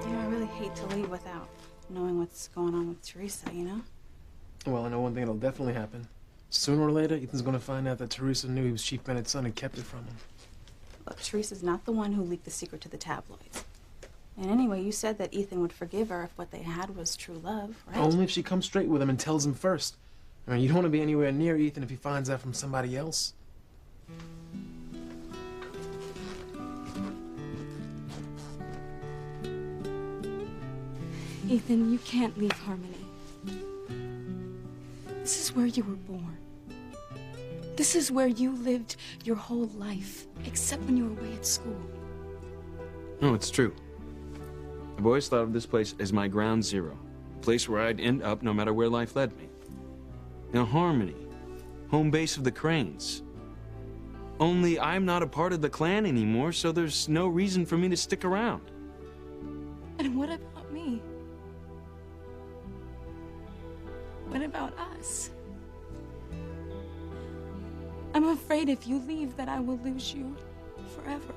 I really hate to leave without knowing what's going on with Teresa, you know? Well, I know one thing that'll definitely happen. Sooner or later, Ethan's gonna find out that Teresa knew he was Chief Bennett's son and kept it from him. Look, Teresa's not the one who leaked the secret to the tabloids. And anyway, you said that Ethan would forgive her if what they had was true love, right? Only if she comes straight with him and tells him first. I mean, you don't want to be anywhere near Ethan if he finds out from somebody else. Ethan, you can't leave Harmony. This is where you were born. This is where you lived your whole life, except when you were away at school. No, it's true. I've always thought of this place as my ground zero, a place where I'd end up no matter where life led me. Now, Harmony, home base of the Cranes. Only I'm not a part of the clan anymore, so there's no reason for me to stick around. And what about me? What about us? I'm afraid if you leave that I will lose you forever.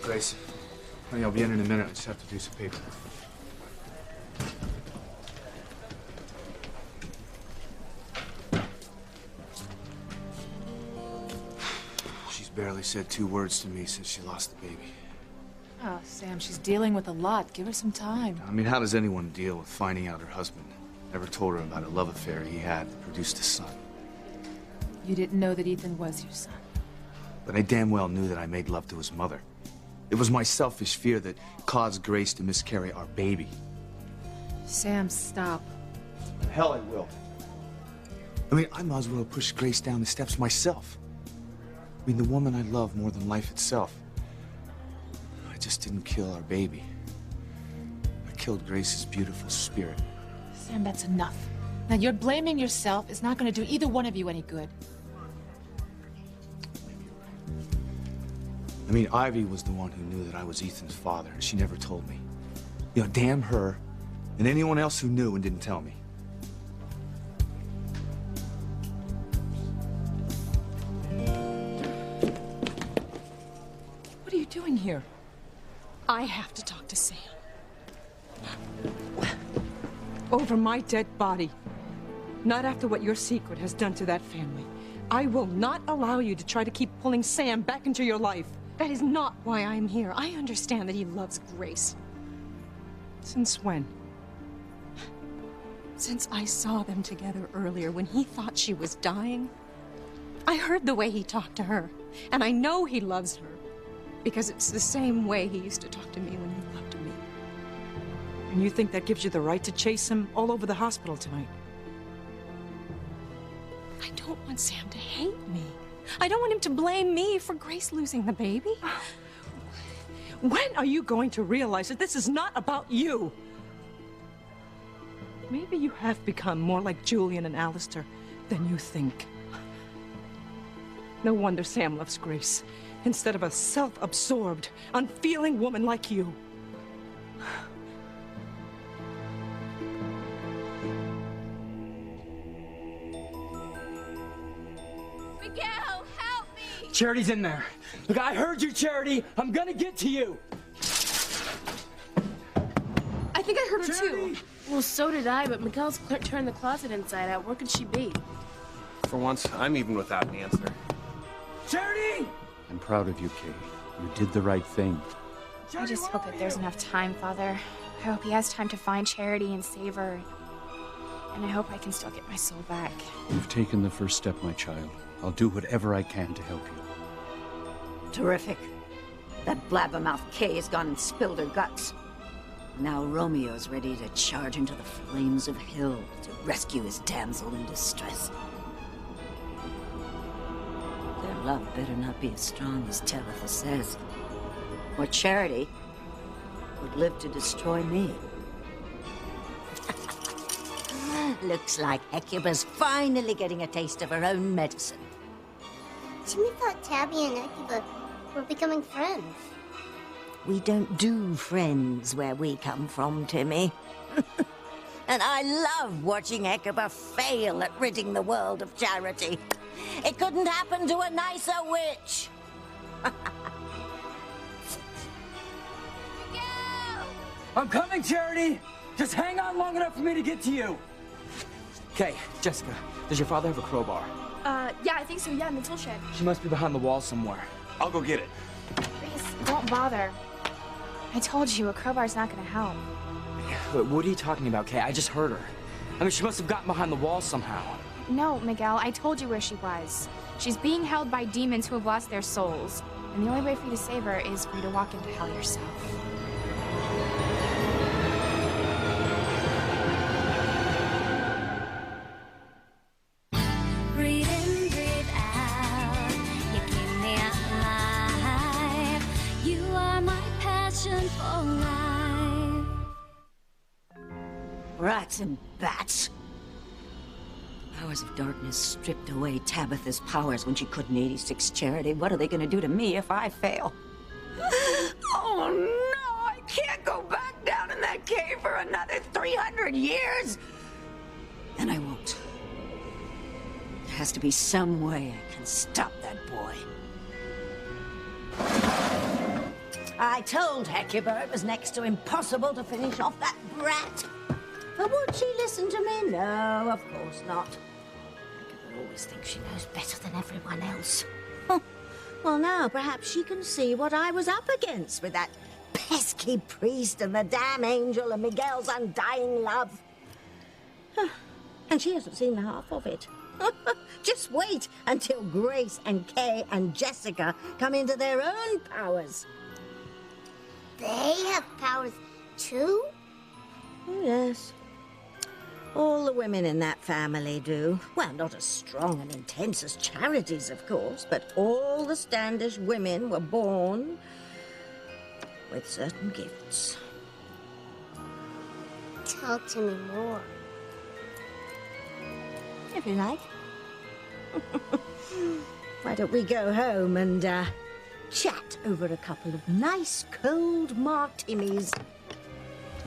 Grace, honey, I'll be in a minute. I just have to do some paper. She's barely said 2 words to me since she lost the baby. Oh, Sam, she's dealing with a lot. Give her some time. I mean, how does anyone deal with finding out her husband never told her about a love affair he had that produced a son? You didn't know that Ethan was your son. But I damn well knew that I made love to his mother. It was my selfish fear that caused Grace to miscarry our baby. Sam, stop. The hell I will. I mean, I might as well push Grace down the steps myself. I mean, the woman I love more than life itself. I just didn't kill our baby. I killed Grace's beautiful spirit. Sam, that's enough. Now, you're blaming yourself is not going to do either one of you any good. I mean, Ivy was the one who knew that I was Ethan's father, and she never told me. You know, damn her, and anyone else who knew and didn't tell me. What are you doing here? I have to talk to Sam. Over my dead body. Not after what your secret has done to that family. I will not allow you to try to keep pulling Sam back into your life. That is not why I'm here. I understand that he loves Grace. Since when? Since I saw them together earlier when he thought she was dying. I heard the way he talked to her, and I know he loves her because it's the same way he used to talk to me when he loved me. And you think that gives you the right to chase him all over the hospital tonight? I don't want Sam to hate me. I don't want him to blame me for Grace losing the baby. When are you going to realize that this is not about you? Maybe you have become more like Julian and Alistair than you think. No wonder Sam loves Grace instead of a self-absorbed, unfeeling woman like you. Miguel, help me! Charity's in there. Look, I heard you, Charity. I'm gonna get to you. I think I heard her Charity! too. Well, so did I, but Miguel's turned the closet inside out. Where could she be? For once, I'm even without an answer. Charity! I'm proud of you, Kay. You did the right thing. I just hope that there's enough time, Father. I hope he has time to find Charity and save her. And I hope I can still get my soul back. You've taken the first step, my child. I'll do whatever I can to help you. Terrific. That blabbermouth Kay has gone and spilled her guts. Now Romeo's ready to charge into the flames of hell to rescue his damsel in distress. Their love better not be as strong as Talitha says, or Charity would live to destroy me. Looks like Hecuba's finally getting a taste of her own medicine. Timmy thought Tabby and Hecuba were becoming friends. We don't do friends where we come from, Timmy. And I love watching Hecuba fail at ridding the world of Charity. It couldn't happen to a nicer witch. I'm coming, Charity! Just hang on long enough for me to get to you. Okay, Jessica, does your father have a crowbar? Yeah, I think so. Yeah, in the tool shed. She must be behind the wall somewhere. I'll go get it. Please, don't bother. I told you, a crowbar's not gonna help. What are you talking about, Kay? I just heard her. I mean, she must have gotten behind the wall somehow. No, Miguel, I told you where she was. She's being held by demons who have lost their souls. And the only way for you to save her is for you to walk into hell yourself. Breathe in, breathe out. You keep me alive. You are my passion for life. Rats and bats. Powers of darkness stripped away Tabitha's powers when she couldn't 86 Charity. What are they going to do to me if I fail? Oh no, I can't go back down in that cave for another 300 years. And I won't. There has to be some way I can stop that boy. I told Hecuba it was next to impossible to finish off that brat. But would she listen to me? No, of course not. Hecuba always thinks she knows better than everyone else. Well, now perhaps she can see what I was up against with that pesky priest and the damn angel and Miguel's undying love. And she hasn't seen half of it. Just wait until Grace and Kay and Jessica come into their own powers. They have powers too? Oh, yes. All the women in that family do. Well, not as strong and intense as Charity's, of course, but all the Standish women were born with certain gifts. Talk to me more. If you like. Why don't we go home and chat over a couple of nice cold martinis?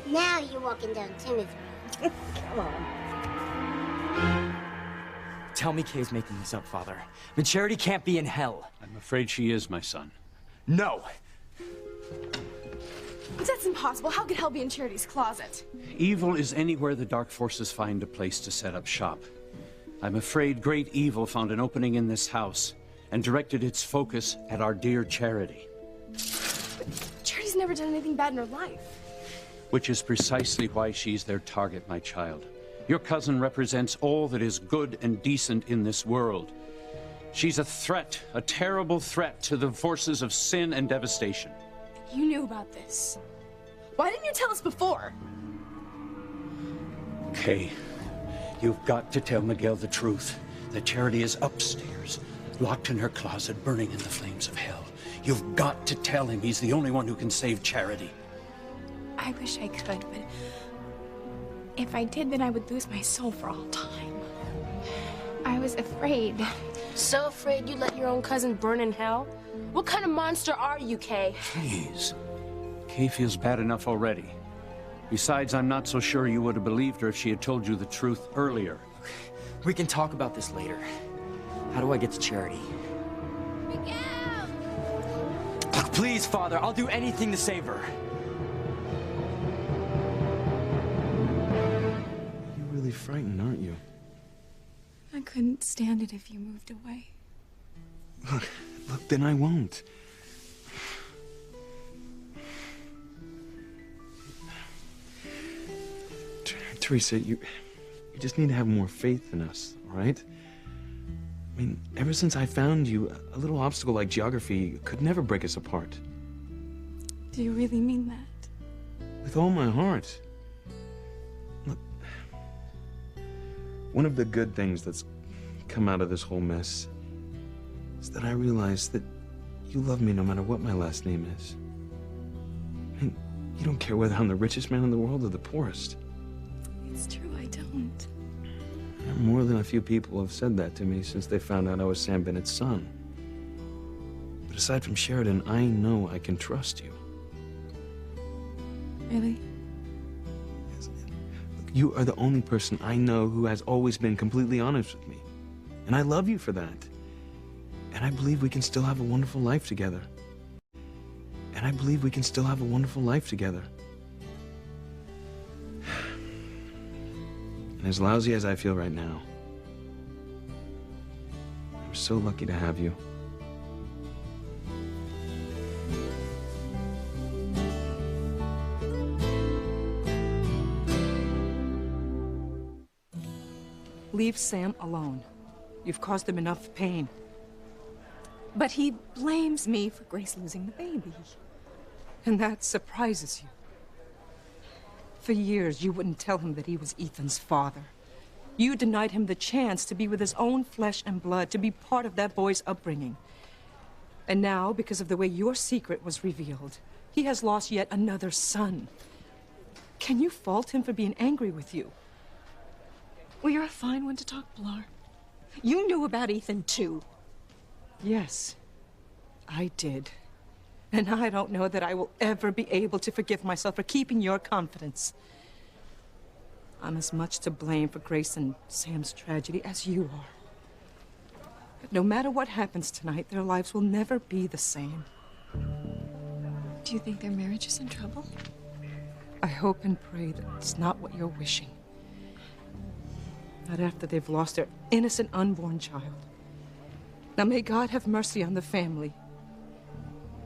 Now you're walking down Timmy's road. Come on. Tell me Kay's making this up, Father. I mean, Charity can't be in hell. I'm afraid she is, my son. No! That's impossible. How could hell be in Charity's closet? Evil is anywhere the dark forces find a place to set up shop. I'm afraid great evil found an opening in this house and directed its focus at our dear Charity. But Charity's never done anything bad in her life. Which is precisely why she's their target, my child. Your cousin represents all that is good and decent in this world. She's a threat, a terrible threat to the forces of sin and devastation. You knew about this. Why didn't you tell us before? Kay, you've got to tell Miguel the truth. That Charity is upstairs, locked in her closet, burning in the flames of hell. You've got to tell him he's the only one who can save Charity. I wish I could, but if I did, then I would lose my soul for all time. I was afraid. So afraid you let your own cousin burn in hell? What kind of monster are you, Kay? Please. Kay feels bad enough already. Besides, I'm not so sure you would have believed her if she had told you the truth earlier. We can talk about this later. How do I get to Charity? Miguel! Look, please, Father, I'll do anything to save her. You're really frightened, aren't you? I couldn't stand it if you moved away. Look, then I won't. Teresa, you just need to have more faith in us, all right? I mean, ever since I found you, a little obstacle like geography could never break us apart. Do you really mean that? With all my heart. Look, one of the good things that's come out of this whole mess is that I realized that you love me no matter what my last name is. I mean, you don't care whether I'm the richest man in the world or the poorest. It's true, I don't. And more than a few people have said that to me since they found out I was Sam Bennett's son. But aside from Sheridan, I know I can trust you. Really? you are the only person I know who has always been completely honest with me. And I love you for that. And I believe we can still have a wonderful life together. And I believe we can still have a wonderful life together. And as lousy as I feel right now, I'm so lucky to have you. Leave Sam alone. You've caused him enough pain. But he blames me for Grace losing the baby. And that surprises you. For years, you wouldn't tell him that he was Ethan's father. You denied him the chance to be with his own flesh and blood, to be part of that boy's upbringing. And now, because of the way your secret was revealed, he has lost yet another son. Can you fault him for being angry with you? Well, you're a fine one to talk, Pilar. You knew about Ethan, too. Yes, I did. And I don't know that I will ever be able to forgive myself for keeping your confidence. I'm as much to blame for Grace and Sam's tragedy as you are. But no matter what happens tonight, their lives will never be the same. Do you think their marriage is in trouble? I hope and pray that it's not what you're wishing. Not after they've lost their innocent unborn child. Now may God have mercy on the family.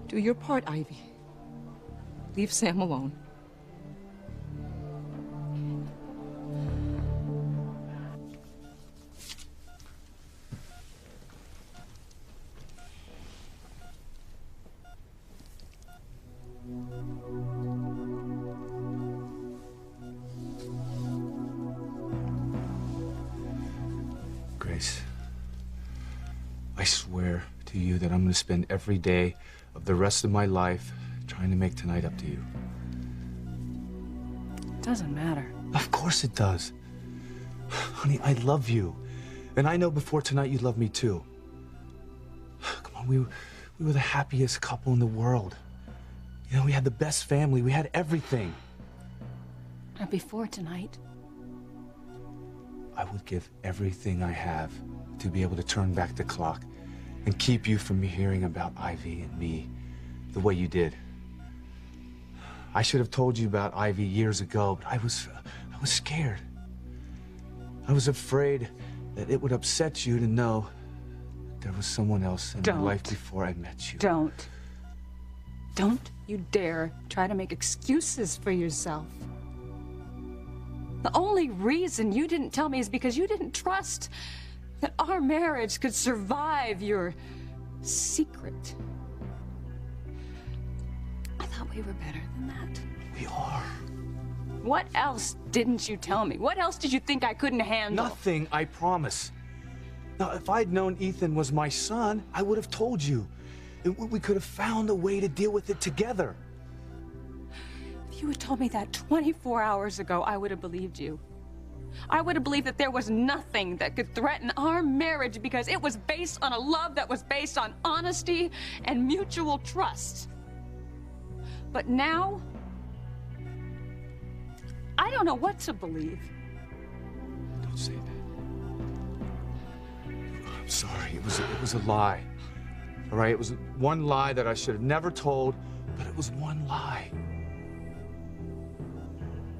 Do your part, Ivy. Leave Sam alone. Grace, I swear to you that I'm going to spend every day of the rest of my life trying to make tonight up to you. Doesn't matter. Of course it does. Honey, I love you. And I know before tonight you love me too. Come on, we were the happiest couple in the world. You know, we had the best family. We had everything. And before tonight. I would give everything I have to be able to turn back the clock and keep you from hearing about Ivy and me the way you did. I should have told you about Ivy years ago, but I was scared. I was afraid that it would upset you to know there was someone else in my life before I met you. Don't you dare try to make excuses for yourself. The only reason you didn't tell me is because you didn't trust that our marriage could survive your secret. I thought we were better than that. We are. What else didn't you tell me? What else did you think I couldn't handle? Nothing, I promise. Now, if I'd known Ethan was my son, I would have told you. We could have found a way to deal with it together. If you had told me that 24 hours ago, I would have believed you. I would have believed that there was nothing that could threaten our marriage because it was based on a love that was based on honesty and mutual trust. But now, I don't know what to believe. Don't say that. I'm sorry. It was a lie. All right? It was one lie that I should have never told, but it was one lie.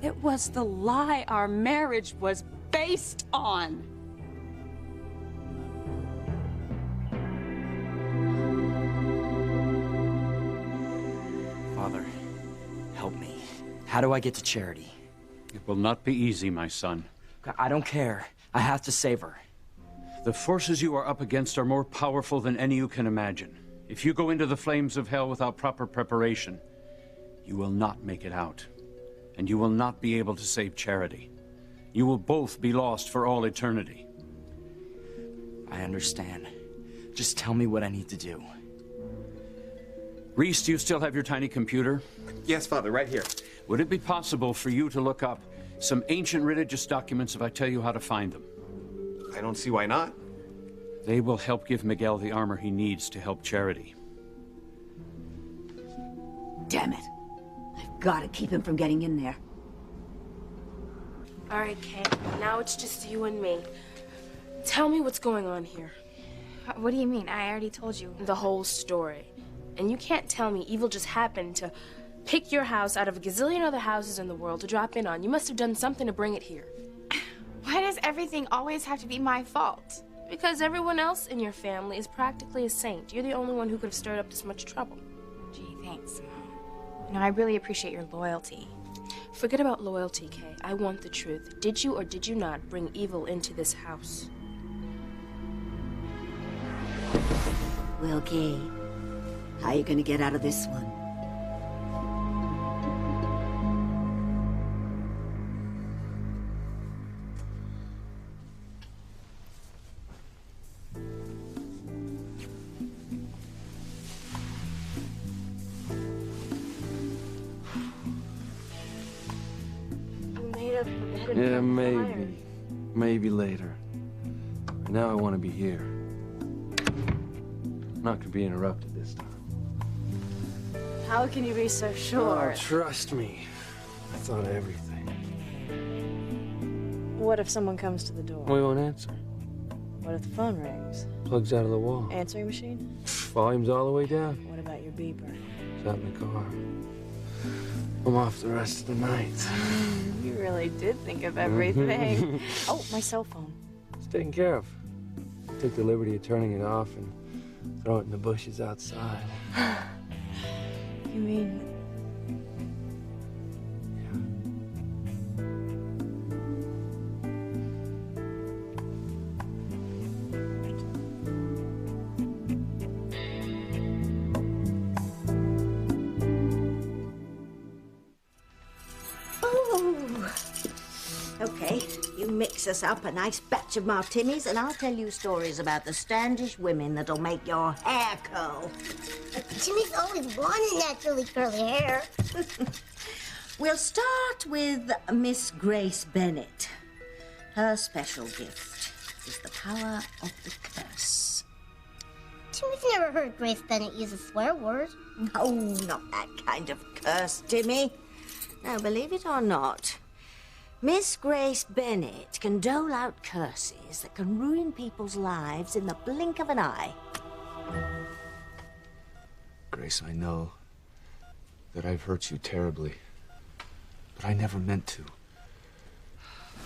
It was the lie our marriage was based on. Father, help me. How do I get to Charity? It will not be easy, my son. I don't care. I have to save her. The forces you are up against are more powerful than any you can imagine. If you go into the flames of hell without proper preparation, you will not make it out. And you will not be able to save Charity. You will both be lost for all eternity. I understand. Just tell me what I need to do. Reese, do you still have your tiny computer? Yes, Father, right here. Would it be possible for you to look up some ancient religious documents if I tell you how to find them? I don't see why not. They will help give Miguel the armor he needs to help Charity. Damn it. I've got to keep him from getting in there. All right, Kay. Now it's just you and me. Tell me what's going on here. What do you mean? I already told you. The whole story. And you can't tell me evil just happened to pick your house out of a gazillion other houses in the world to drop in on. You must have done something to bring it here. Why does everything always have to be my fault? Because everyone else in your family is practically a saint. You're the only one who could have stirred up this much trouble. Gee, thanks, Mom. You know, I really appreciate your loyalty. Forget about loyalty, Kay. I want the truth. Did you or did you not bring evil into this house? Wilkie, how are you going to get out of this one? Yeah, maybe. Maybe later. Now I want to be here. Not gonna be interrupted this time. How can you be so sure? Oh, trust me. I thought of everything. What if someone comes to the door? We won't answer. What if the phone rings? Plugs out of the wall. Answering machine? Volume's all the way down. What about your beeper? It's out in the car. I'm off the rest of the night. You really did think of everything. Oh, my cell phone. It's taken care of. I took the liberty of turning it off and throw it in the bushes outside. You mean... Okay, you mix us up a nice batch of martinis and I'll tell you stories about the Standish women that'll make your hair curl. Jimmy's always wanted naturally curly hair. We'll start with Miss Grace Bennett. Her special gift is the power of the curse. Jimmy's never heard Grace Bennett use a swear word. No, not that kind of curse, Timmy. Now, believe it or not, Miss Grace Bennett can dole out curses that can ruin people's lives in the blink of an eye. Grace, I know that I've hurt you terribly, but I never meant to.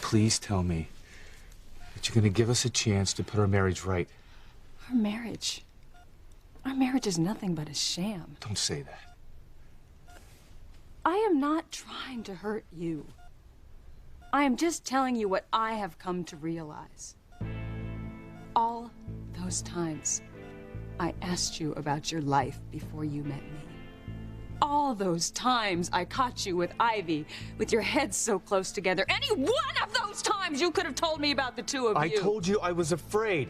Please tell me that you're going to give us a chance to put our marriage right. Our marriage? Our marriage is nothing but a sham. Don't say that. I am not trying to hurt you. I am just telling you what I have come to realize. All those times I asked you about your life before you met me. All those times I caught you with Ivy, with your heads so close together. Any one of those times you could have told me about the two of you. I told you I was afraid.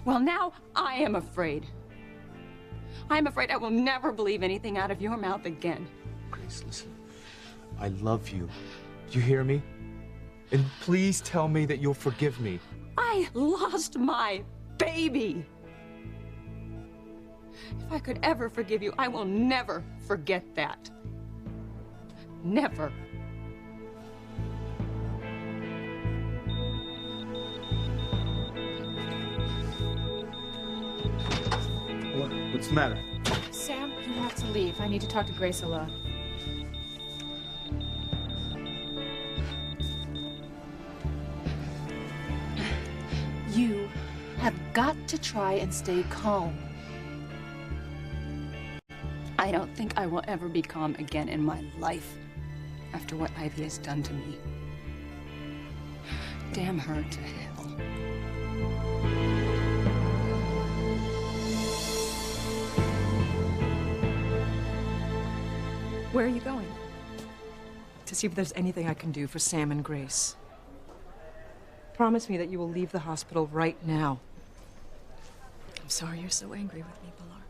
Well, now I am afraid. I am afraid I will never believe anything out of your mouth again. Grace, listen. I love you. Do you hear me? And please tell me that you'll forgive me. I lost my baby. If I could ever forgive you, I will never forget that. Never. What's the matter? Sam, you have to leave. I need to talk to Grace alone. You have got to try and stay calm. I don't think I will ever be calm again in my life after what Ivy has done to me. Damn her to hell. Where are you going? To see if there's anything I can do for Sam and Grace. Promise me that you will leave the hospital right now. I'm sorry you're so angry with me, Pilar.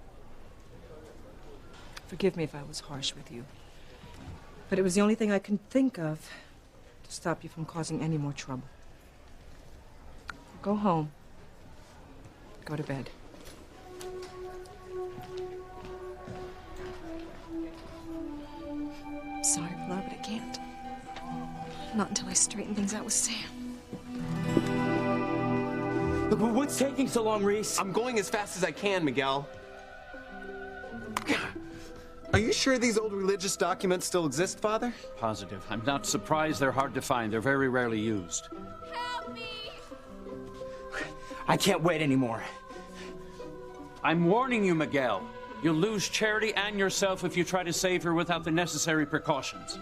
Forgive me if I was harsh with you. But it was the only thing I can think of to stop you from causing any more trouble. Go home. Go to bed. Sorry, Pilar, but I can't. Not until I straighten things out with Sam. Look, what's taking so long, Reese? I'm going as fast as I can, Miguel. Are you sure these old religious documents still exist, Father? Positive. I'm not surprised they're hard to find. They're very rarely used. Help me! I can't wait anymore. I'm warning you, Miguel. You'll lose Charity and yourself if you try to save her without the necessary precautions.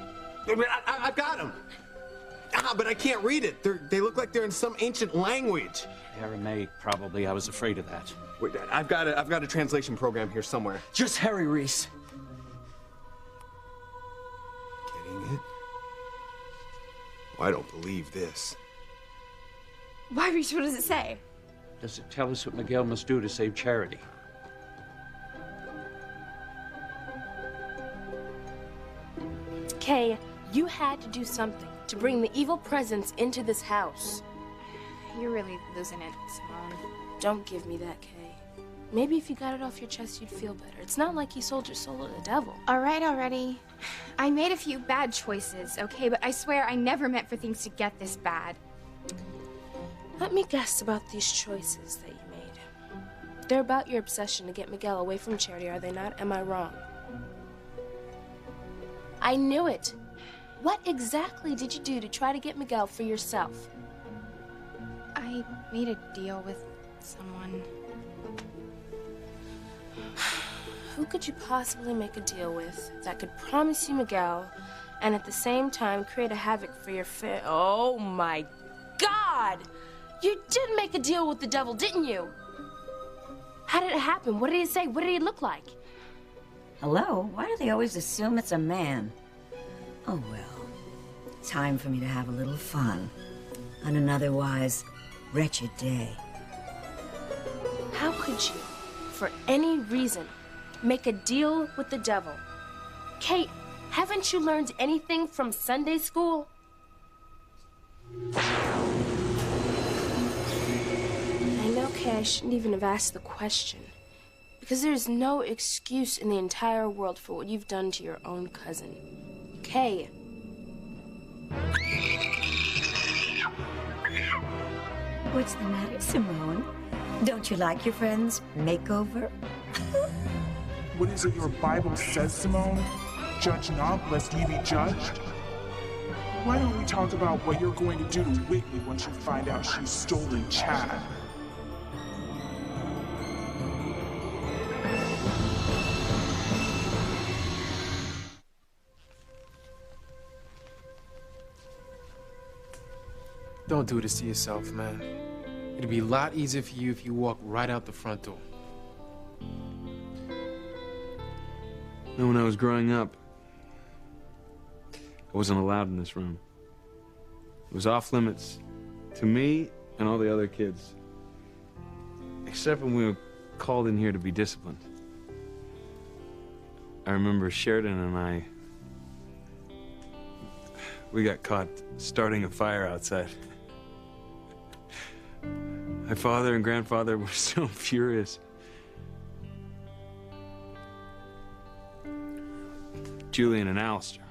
I've got them. But I can't read it. They look like they're in some ancient language. Aramaic, probably. I was afraid of that. Wait, I've got a translation program here somewhere. Just hurry, Reese. Getting it? Oh, I don't believe this. Why, Reese, what does it say? Does it tell us what Miguel must do to save Charity? Kay, you had to do something to bring the evil presence into this house. You're really losing it, Simone. Don't give me that, Kay. Maybe if you got it off your chest, you'd feel better. It's not like you sold your soul to the devil. All right, already. I made a few bad choices, okay? But I swear I never meant for things to get this bad. Let me guess about these choices that you made. They're about your obsession to get Miguel away from Charity, are they not? Am I wrong? I knew it. What exactly did you do to try to get Miguel for yourself? I made a deal with someone. Who could you possibly make a deal with that could promise you Miguel and at the same time create a havoc for your Oh my God! You did make a deal with the devil, didn't you? How did it happen? What did he say? What did he look like? Hello? Why do they always assume it's a man? Oh, well. Time for me to have a little fun on an otherwise wretched day. How could you, for any reason, make a deal with the devil? Kate, haven't you learned anything from Sunday school? I know, Kay, I shouldn't even have asked the question. Because there's no excuse in the entire world for what you've done to your own cousin. Kay. What's the matter, Simone? Don't you like your friend's makeover? What is it your Bible says, Simone? Judge not, lest ye be judged? Why don't we talk about what you're going to do to Whitney once you find out she's stolen Chad? Don't do this to yourself, man. It'd be a lot easier for you if you walk right out the front door. When I was growing up, I wasn't allowed in this room. It was off limits to me and all the other kids. Except when we were called in here to be disciplined. I remember Sheridan and we got caught starting a fire outside. My father and grandfather were so furious. Julian and Alistair.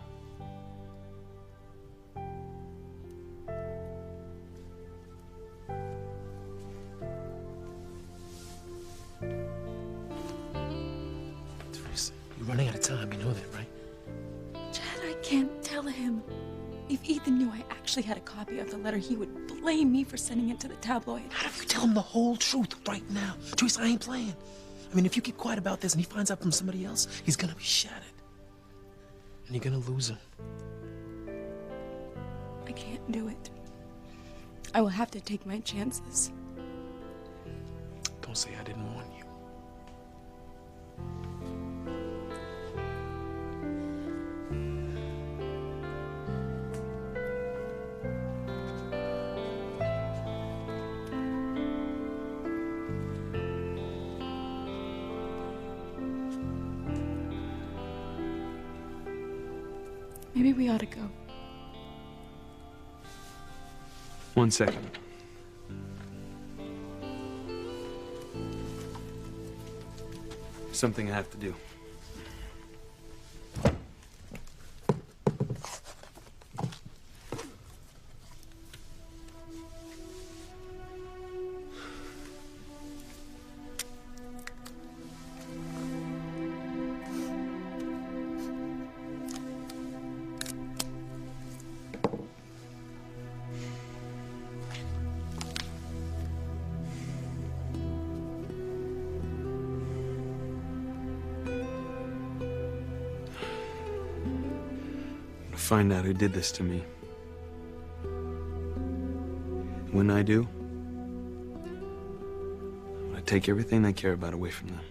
Teresa, you're running out of time. You know that, right? Chad, I can't tell him. If Ethan knew I actually had a copy of the letter, he would blame me for sending it to the tabloid. How do you tell him the whole truth right now? Teresa, I ain't playing. I mean, if you keep quiet about this and he finds out from somebody else, he's gonna be shattered. And you're gonna lose him. I can't do it. I will have to take my chances. Don't say I didn't warn you. Maybe we ought to go. 1 second. Something I have to do. find out who did this to me. When I do, I'm gonna take everything they care about away from them.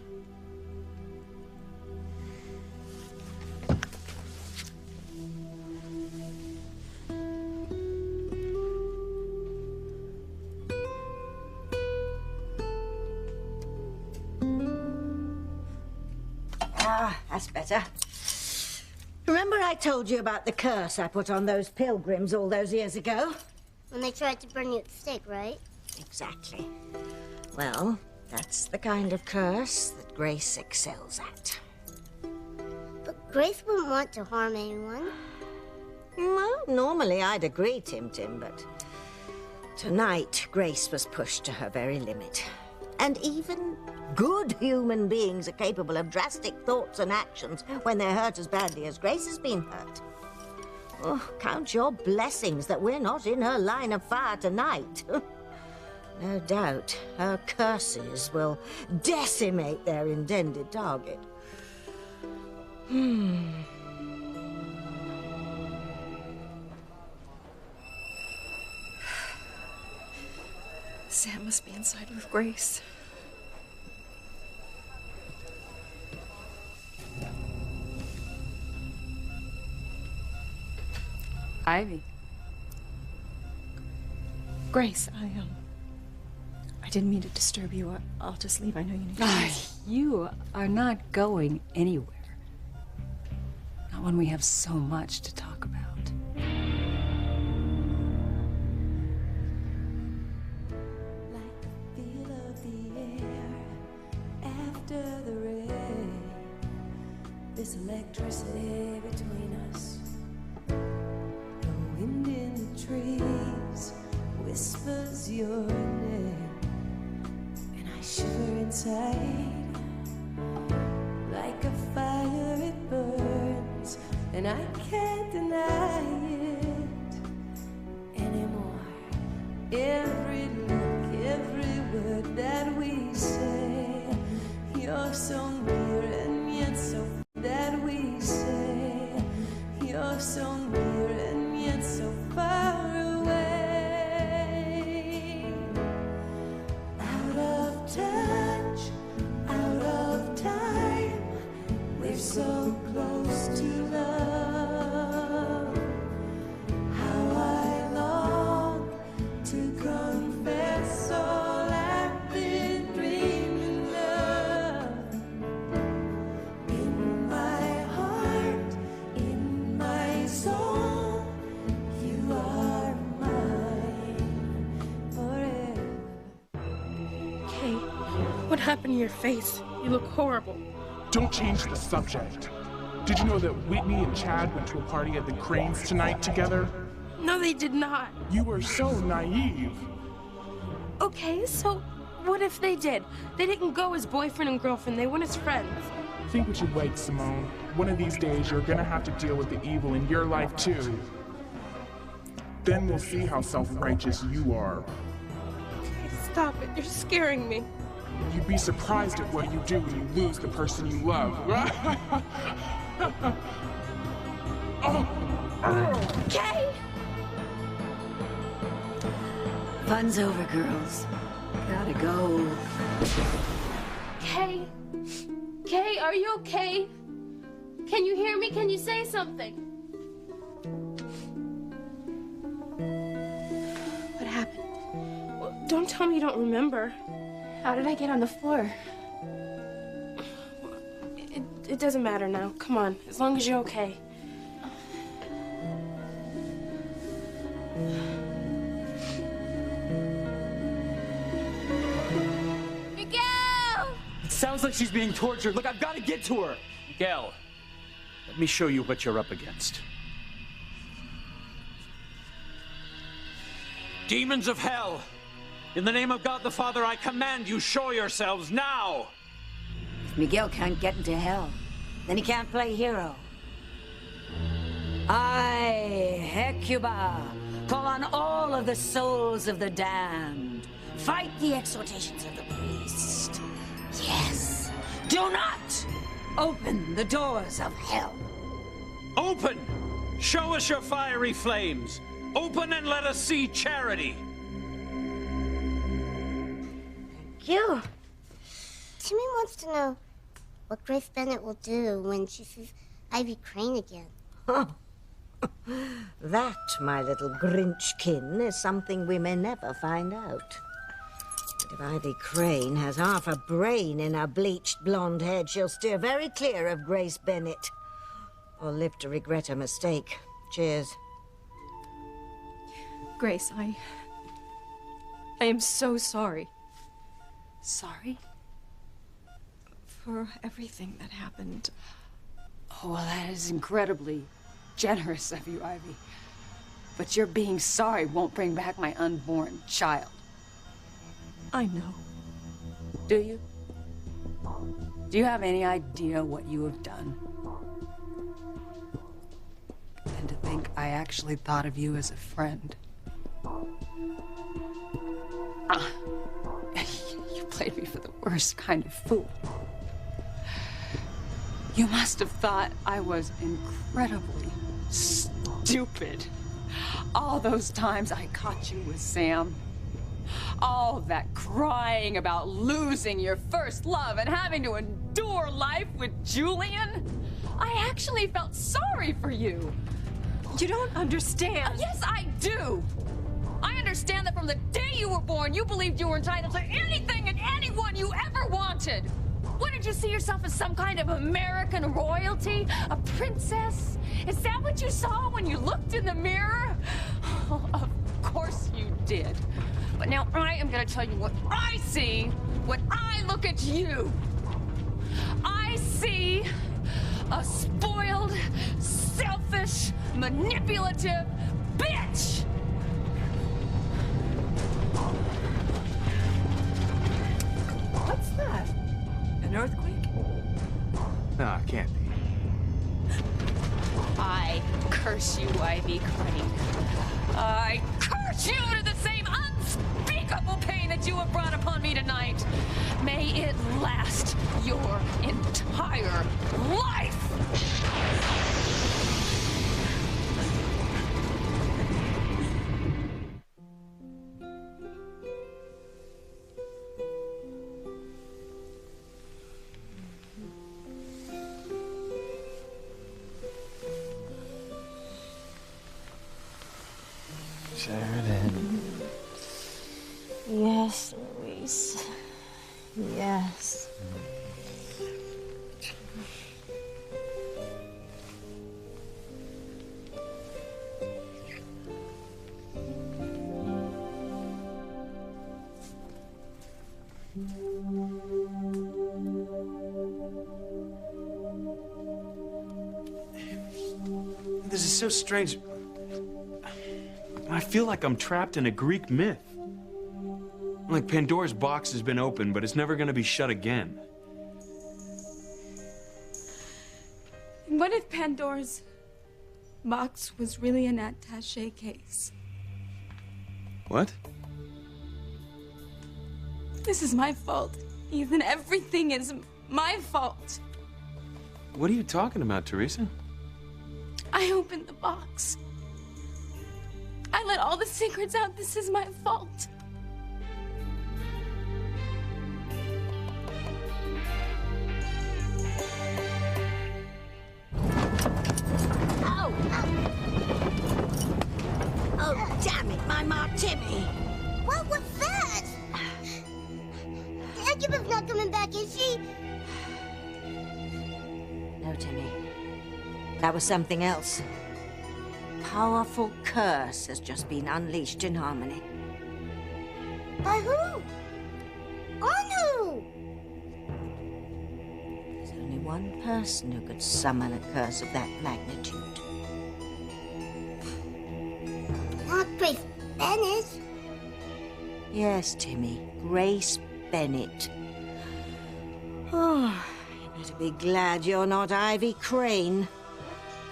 Ah, that's better. Remember I told you about the curse I put on those pilgrims all those years ago? When they tried to burn you at the stake, right? Exactly. Well, that's the kind of curse that Grace excels at. But Grace wouldn't want to harm anyone. Well, normally I'd agree, Tim, but tonight Grace was pushed to her very limit. And even good human beings are capable of drastic thoughts and actions when they're hurt as badly as Grace has been hurt. Oh, count your blessings that we're not in her line of fire tonight. No doubt her curses will decimate their intended target. Sam must be inside with Grace. Ivy. Grace, I didn't mean to disturb you. I'll just leave. I know you need to. You are not going anywhere. Not when we have so much to talk about. This electricity between us. The wind in the trees whispers your name, and I shiver inside. Like a fire it burns, and I can't deny it anymore. Every look, every word that we say, you're so near and yet so that we say, you're so near and yet so far away. Out of touch, out of time, we're so close to love. How I long to confess all I've been dreaming of. In my heart, in my soul, you are mine forever. Kate, what happened to your face? You look horrible. Don't change the subject. Did you know that Whitney and Chad went to a party at the Cranes tonight together? No, they did not. You were so naive. Okay, so what if they did? They didn't go as boyfriend and girlfriend, they went as friends. Think what you'd like, Simone. One of these days, you're gonna have to deal with the evil in your life, too. Then we'll see how self-righteous you are. Stop it, you're scaring me. You'd be surprised at what you do when you lose the person you love. Kay! Fun's over, girls. Gotta go. Kay? Kay, are you okay? Can you hear me? Can you say something? What happened? Well, don't tell me you don't remember. How did I get on the floor? It doesn't matter now. Come on, as long as you're okay. Miguel! It sounds like she's being tortured. Look, I've got to get to her. Miguel, let me show you what you're up against. Demons of hell! In the name of God the Father, I command you, show yourselves now! If Miguel can't get into hell, then he can't play hero. I, Hecuba, call on all of the souls of the damned. Fight the exhortations of the priest. Yes, do not open the doors of hell. Open! Show us your fiery flames. Open and let us see Charity. You. Timmy wants to know what Grace Bennett will do when she sees Ivy Crane again. That, my little Grinchkin, is something we may never find out. But if Ivy Crane has half a brain in her bleached blonde head, she'll steer very clear of Grace Bennett. Or live to regret her mistake. Cheers. Grace, I am so sorry. Sorry? For everything that happened. Oh, well, that is incredibly generous of you, Ivy. But your being sorry won't bring back my unborn child. I know. Do you? Do you have any idea what you have done? And to think I actually thought of you as a friend. You played me for the worst kind of fool. You must have thought I was incredibly stupid. All those times I caught you with Sam. All that crying about losing your first love and having to endure life with Julian. I actually felt sorry for you. You don't understand. Yes, I do. I understand that from the day you were born, you believed you were entitled to anything and anyone you ever wanted. What, did you see yourself as some kind of American royalty? A princess? Is that what you saw when you looked in the mirror? Oh, of course you did. But now I am going to tell you what I see when I look at you. I see a spoiled, selfish, manipulative bitch! What's that? An earthquake? No, it can't be. I curse you, Ivy Crane. I curse you to the same unspeakable pain that you have brought upon me tonight. May it last your entire life! Sheridan. Yes, Louise. Yes. This is so strange. I feel like I'm trapped in a Greek myth. Like Pandora's box has been opened, but it's never gonna be shut again. What if Pandora's box was really an attaché case? What? This is my fault, Ethan. Everything is my fault. What are you talking about, Teresa? I opened the box. I let all the secrets out. This is my fault. Oh, damn it, my Mark Timmy. What was that? Hecuba's not coming back, is she? No, Timmy. That was something else. Powerful curse has just been unleashed in Harmony. By who? On who? There's only one person who could summon a curse of that magnitude. Not Grace Bennett. Yes, Timmy. Grace Bennett. Oh, you better be glad you're not Ivy Crane.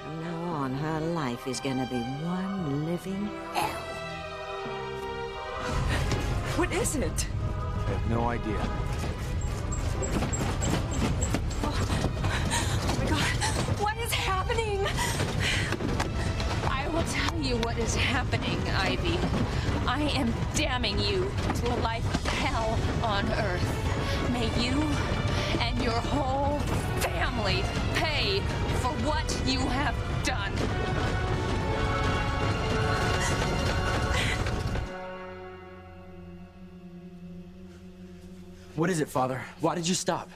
From now on, her life is gonna be one living hell. What is it? I have no idea. Oh my God, what is happening? will tell you what is happening, Ivy. I am damning you to a life of hell on Earth. May you and your whole family pay for what you have done. What is it, Father? Why did you stop?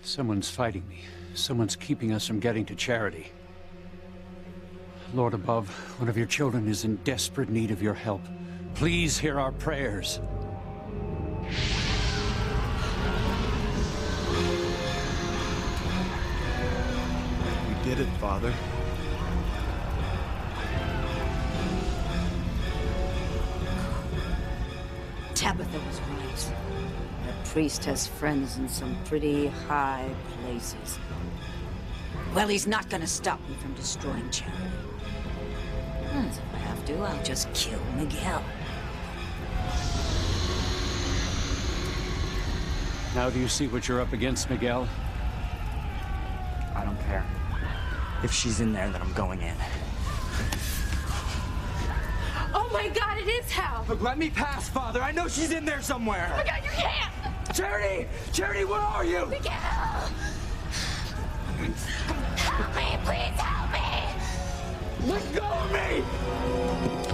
Someone's fighting me. Someone's keeping us from getting to Charity. Lord above, one of your children is in desperate need of your help. Please hear our prayers. We did it, Father. Tabitha was right. The priest has friends in some pretty high places. Well, he's not gonna stop me from destroying Charity. And if I have to, I'll just kill Miguel. Now do you see what you're up against, Miguel? I don't care. If she's in there, then I'm going in. Oh my God, it is Hal! Look, let me pass, Father. I know she's in there somewhere. Oh my God, you can't! Charity! Charity, where are you? Miguel! Help me, please help me! Let go of me!